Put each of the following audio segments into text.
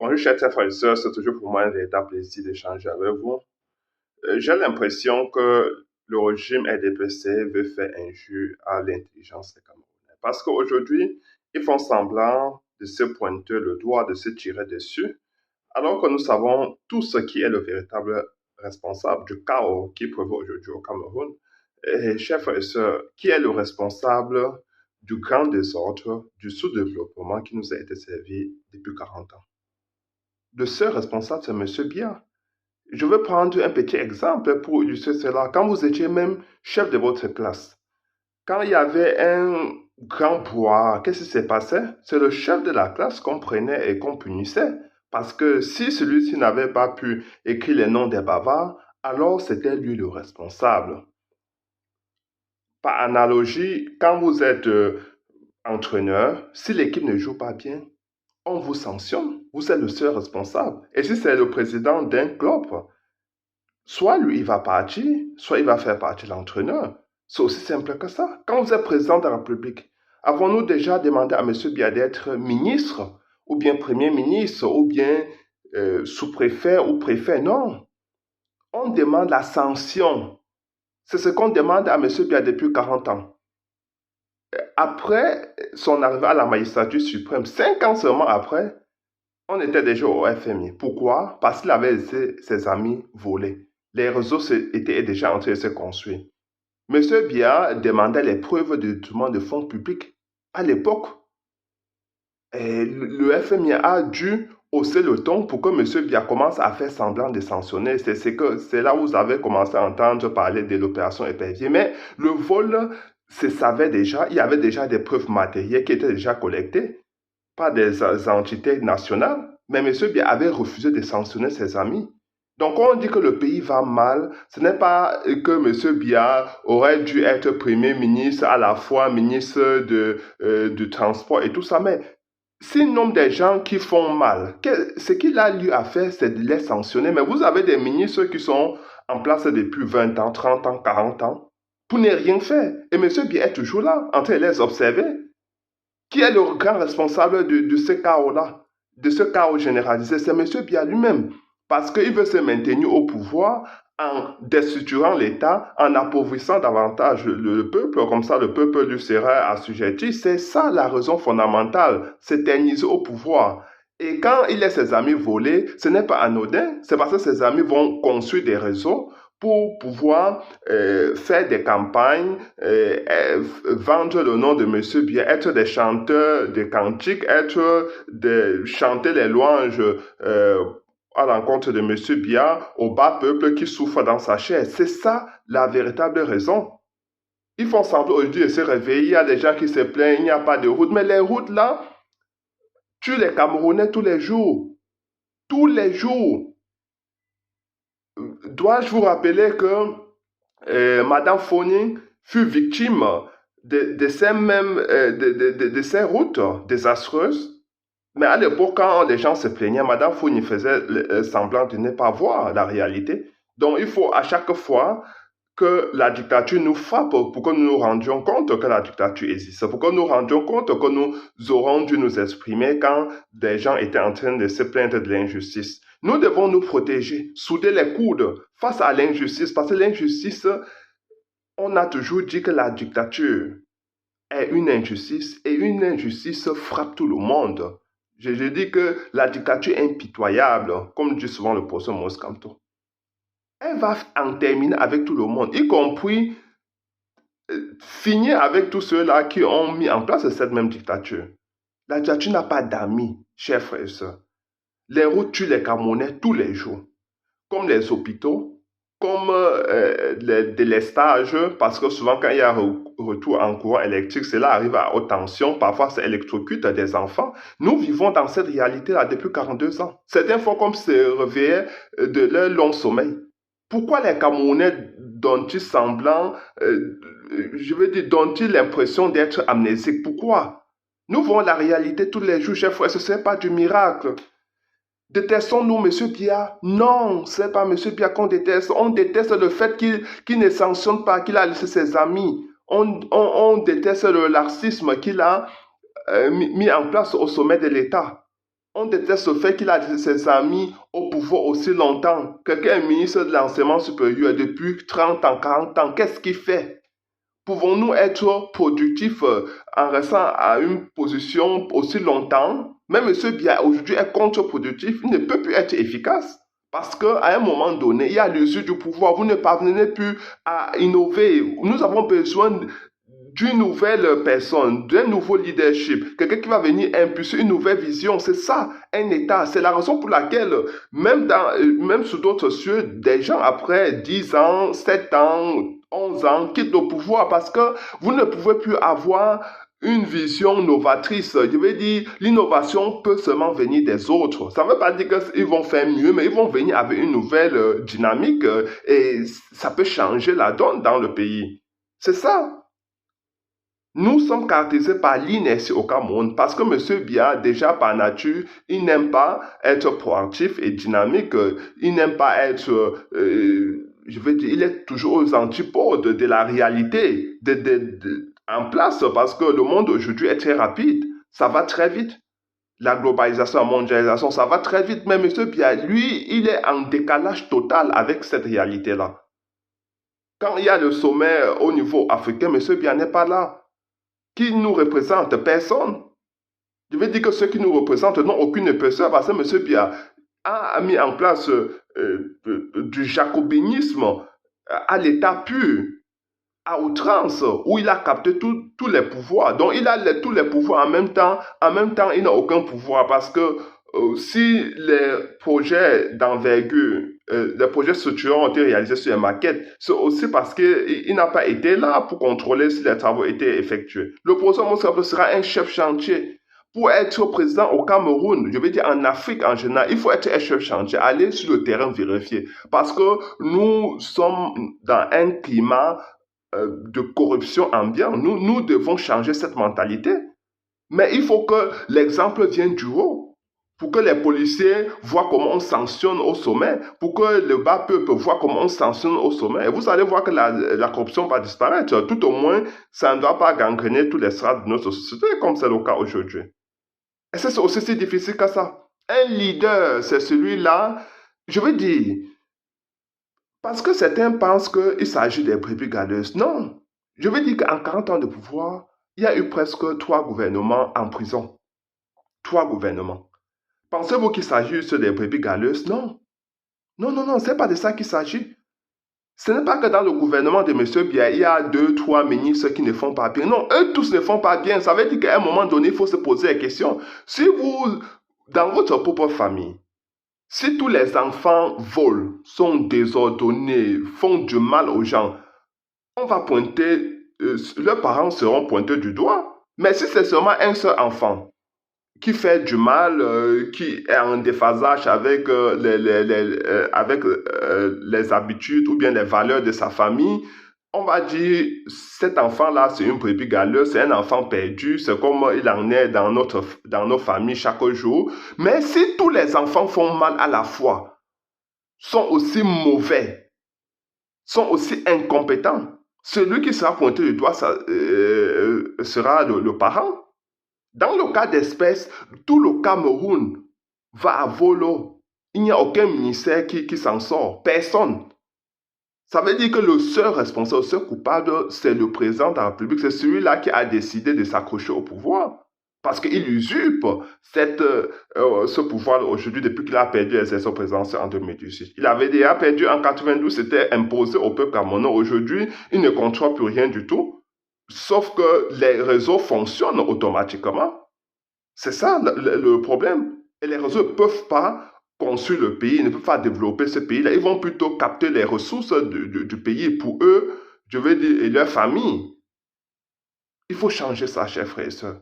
Bonjour, chers frères et sœurs, c'est toujours pour moi un véritable plaisir d'échanger avec vous. J'ai l'impression que le régime RDPC veut faire injure à l'intelligence des Camerounais. Parce qu'aujourd'hui, ils font semblant de se pointer le doigt, de se tirer dessus, alors que nous savons tout ce qui est le véritable responsable du chaos qui prévaut aujourd'hui au Cameroun. Et chers frères et sœurs, qui est le responsable du grand désordre, du sous-développement qui nous a été servi depuis 40 ans? Le seul responsable, c'est M. Biya. Je vais prendre un petit exemple pour illustrer cela. Quand vous étiez même chef de votre classe, quand il y avait un grand bois, qu'est-ce qui s'est passé? C'est le chef de la classe qu'on prenait et qu'on punissait. Parce que si celui-ci n'avait pas pu écrire les noms des bavards, alors c'était lui le responsable. Par analogie, quand vous êtes entraîneur, si l'équipe ne joue pas bien, on vous sanctionne. Vous êtes le seul responsable. Et si c'est le président d'un club, soit lui, il va partir, soit il va faire partie l'entraîneur. C'est aussi simple que ça. Quand vous êtes président de la République, avons-nous déjà demandé à M. Biya d'être ministre, ou bien premier ministre, ou bien sous-préfet ou préfet? Non. On demande la sanction. C'est ce qu'on demande à M. Biya depuis 40 ans. Après son arrivée à la magistrature suprême, 5 ans seulement après, on était déjà au FMI. Pourquoi? Parce qu'il avait laissé ses amis voler. Les réseaux étaient déjà en train de se construire. M. Biya demandait les preuves de détournement de fonds publics à l'époque. Et le FMI a dû hausser le ton pour que M. Biya commence à faire semblant de sanctionner. C'est là où vous avez commencé à entendre parler de l'opération Épervier. Mais le vol se savait déjà, il y avait déjà des preuves matérielles qui étaient déjà collectées par des entités nationales. Mais M. Biya avait refusé de sanctionner ses amis. Donc, quand on dit que le pays va mal, ce n'est pas que M. Biya aurait dû être Premier ministre, à la fois ministre du Transport et tout ça, mais s'il nomme des gens qui font mal, ce qu'il a lieu à faire, c'est de les sanctionner. Mais vous avez des ministres qui sont en place depuis 20 ans, 30 ans, 40 ans, pour ne rien faire. Et M. Biya est toujours là, en train de les observer. Qui est le grand responsable de ce chaos-là, de ce chaos généralisé? C'est M. Biya lui-même. Parce qu'il veut se maintenir au pouvoir en destructurant l'État, en appauvrissant davantage le peuple, comme ça le peuple lui sera assujetti. C'est ça la raison fondamentale, s'éterniser au pouvoir. Et quand il laisse ses amis voler, ce n'est pas anodin, c'est parce que ses amis vont construire des réseaux pour pouvoir faire des campagnes, vendre le nom de M. Biya, être des chanteurs de cantiques, chanter les louanges à l'encontre de M. Biya au bas peuple qui souffre dans sa chair. C'est ça la véritable raison. Ils font semblant aujourd'hui de se réveiller, il y a des gens qui se plaignent, il n'y a pas de route, mais les routes là tuent les Camerounais tous les jours. Tous les jours. Dois-je vous rappeler que Madame Foni fut victime de ces routes désastreuses? Mais à l'époque, quand les gens se plaignaient, Madame Fournier faisait semblant de ne pas voir la réalité. Donc, il faut à chaque fois que la dictature nous frappe pour que nous nous rendions compte que la dictature existe, pour que nous nous rendions compte que nous aurons dû nous exprimer quand des gens étaient en train de se plaindre de l'injustice. Nous devons nous protéger, souder les coudes face à l'injustice, parce que l'injustice, on a toujours dit que la dictature est une injustice et une injustice frappe tout le monde. Je dis que la dictature est impitoyable, comme dit souvent le professeur Maurice Kamto. Elle va en terminer avec tout le monde, y compris finir avec tous ceux-là qui ont mis en place cette même dictature. La dictature n'a pas d'amis, chers frères et sœurs. Les routes tuent les Camerounais tous les jours, comme les hôpitaux, comme les stages, parce que souvent quand il y a retour en courant électrique, cela arrive à haute tension, parfois ça électrocute des enfants. Nous vivons dans cette réalité-là depuis 42 ans. Certains font comme se réveillaient de leur long sommeil. Pourquoi les Camerounais dont-ils semblant, dont-ils l'impression d'être amnésiques? Pourquoi? Nous voyons la réalité tous les jours, chers frères, ce n'est pas du miracle. Détestons-nous M. Biya? Non, ce n'est pas M. Biya qu'on déteste. On déteste le fait qu'il ne sanctionne pas, qu'il a laissé ses amis. On déteste le laxisme qu'il a mis en place au sommet de l'État. On déteste le fait qu'il a ses amis au pouvoir aussi longtemps. Quelqu'un est ministre de l'enseignement supérieur depuis 30 ans, 40 ans. Qu'est-ce qu'il fait? Pouvons-nous être productifs en restant à une position aussi longtemps? Même M. Biya aujourd'hui est contre-productif, il ne peut plus être efficace. Parce qu'à un moment donné, il y a l'usure du pouvoir. Vous ne parvenez plus à innover. Nous avons besoin d'une nouvelle personne, d'un nouveau leadership, quelqu'un qui va venir impulser une nouvelle vision. C'est ça, un État. C'est la raison pour laquelle, même sous d'autres cieux, des gens après 10 ans, 7 ans, 11 ans quittent le pouvoir parce que vous ne pouvez plus avoir une vision novatrice. Je veux dire, l'innovation peut seulement venir des autres. Ça ne veut pas dire qu'ils vont faire mieux, mais ils vont venir avec une nouvelle dynamique et ça peut changer la donne dans le pays. C'est ça. Nous sommes caractérisés par l'inertie au Cameroun parce que M. Biya, déjà par nature, il n'aime pas être proactif et dynamique. Il n'aime pas être, je veux dire, il est toujours aux antipodes de la réalité en place parce que le monde aujourd'hui est très rapide. Ça va très vite. La globalisation, la mondialisation, ça va très vite. Mais M. Biya, lui, il est en décalage total avec cette réalité-là. Quand il y a le sommet au niveau africain, M. Biya n'est pas là. Qui nous représente? Personne. Je veux dire que ceux qui nous représentent n'ont aucune personne parce que M. Biya a mis en place du jacobinisme à l'état pur, à outrance, où il a capté tous les pouvoirs. Donc il a tous les pouvoirs en même temps il n'a aucun pouvoir parce que si les projets d'envergure, les projets structurants ont été réalisés sur les maquettes, c'est aussi parce qu'il n'a pas été là pour contrôler si les travaux étaient effectués. Le professeur Moussa sera un chef chantier. Pour être président au Cameroun, je veux dire en Afrique en général, il faut être un chef chantier, aller sur le terrain vérifier. Parce que nous sommes dans un climat de corruption ambiante. Nous devons changer cette mentalité. Mais il faut que l'exemple vienne du haut. Pour que les policiers voient comment on sanctionne au sommet, pour que le bas peuple voit comment on sanctionne au sommet. Et vous allez voir que la corruption va disparaître. Tout au moins, ça ne doit pas gangréner tous les strates de notre société, comme c'est le cas aujourd'hui. Et c'est aussi si difficile que ça. Un leader, c'est celui-là, je veux dire, parce que certains pensent qu'il s'agit des brebis galeuses. Non. Je veux dire qu'en 40 ans de pouvoir, il y a eu presque 3 gouvernements en prison. 3 gouvernements. Pensez-vous qu'il s'agit des brebis galeuses? Non. Non, non, non, c'est pas de ça qu'il s'agit. Ce n'est pas que dans le gouvernement de M. Biya, il y a 2, 3 ministres qui ne font pas bien. Non, eux tous ne font pas bien. Ça veut dire qu'à un moment donné, il faut se poser la question. Si vous, dans votre propre famille, si tous les enfants volent, sont désordonnés, font du mal aux gens, on va pointer, leurs parents seront pointés du doigt. Mais si c'est seulement un seul enfant qui fait du mal, qui est en déphasage avec, les habitudes ou bien les valeurs de sa famille, on va dire, cet enfant-là, c'est une brebis galeuse, c'est un enfant perdu, c'est comme il en est dans nos familles chaque jour. Mais si tous les enfants font mal à la fois, sont aussi mauvais, sont aussi incompétents, celui qui sera pointé du doigt sera le parent. Dans le cas d'espèce, tout le Cameroun va à volo. Il n'y a aucun ministère qui s'en sort. Personne. Ça veut dire que le seul responsable, le seul coupable, c'est le président de la République. C'est celui-là qui a décidé de s'accrocher au pouvoir. Parce qu'il usurpe ce pouvoir aujourd'hui depuis qu'il a perdu les élections présidentielles en 2018. Il avait déjà perdu en 92, c'était imposé au peuple camerounais. Aujourd'hui, il ne contrôle plus rien du tout. Sauf que les réseaux fonctionnent automatiquement. C'est ça le problème. Et les réseaux ne peuvent pas construire le pays, ils ne peuvent pas développer ce pays-là. Ils vont plutôt capter les ressources du pays pour eux, je veux dire, et leur famille. Il faut changer ça, chers frères et sœurs.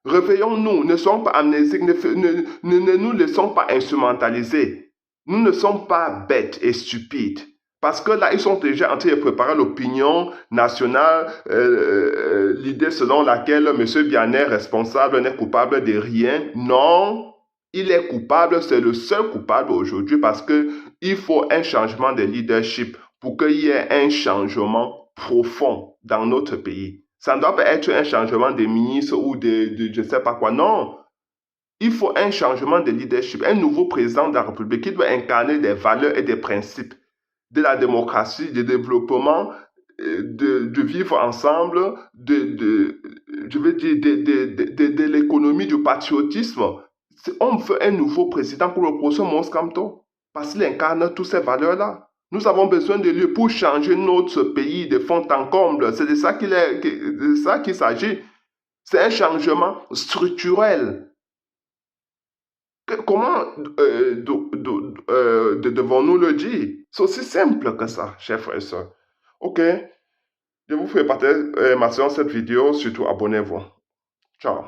Réveillons-nous, ne soyons pas amnésiques, ne nous laissons pas instrumentaliser. Nous ne sommes pas bêtes et stupides. Parce que là, ils sont déjà en train de préparer l'opinion nationale, l'idée selon laquelle M. Biyané est responsable, n'est coupable de rien. Non, il est coupable, c'est le seul coupable aujourd'hui parce qu'il faut un changement de leadership pour qu'il y ait un changement profond dans notre pays. Ça ne doit pas être un changement de ministre ou de je ne sais pas quoi. Non, Il faut un changement de leadership, un nouveau président de la République qui doit incarner des valeurs et des principes de la démocratie, du développement, de vivre ensemble, je veux dire, de l'économie, du patriotisme. On veut un nouveau président pour le prochain Mons Kamto, parce qu'il incarne toutes ces valeurs-là. Nous avons besoin de lui pour changer notre pays de fond en comble. C'est de ça qu'il s'agit. C'est un changement structurel. Comment devons-nous le dire? C'est aussi simple que ça, chers frères et sœurs. Ok, je vous fais partager ma séance cette vidéo, surtout abonnez-vous. Ciao.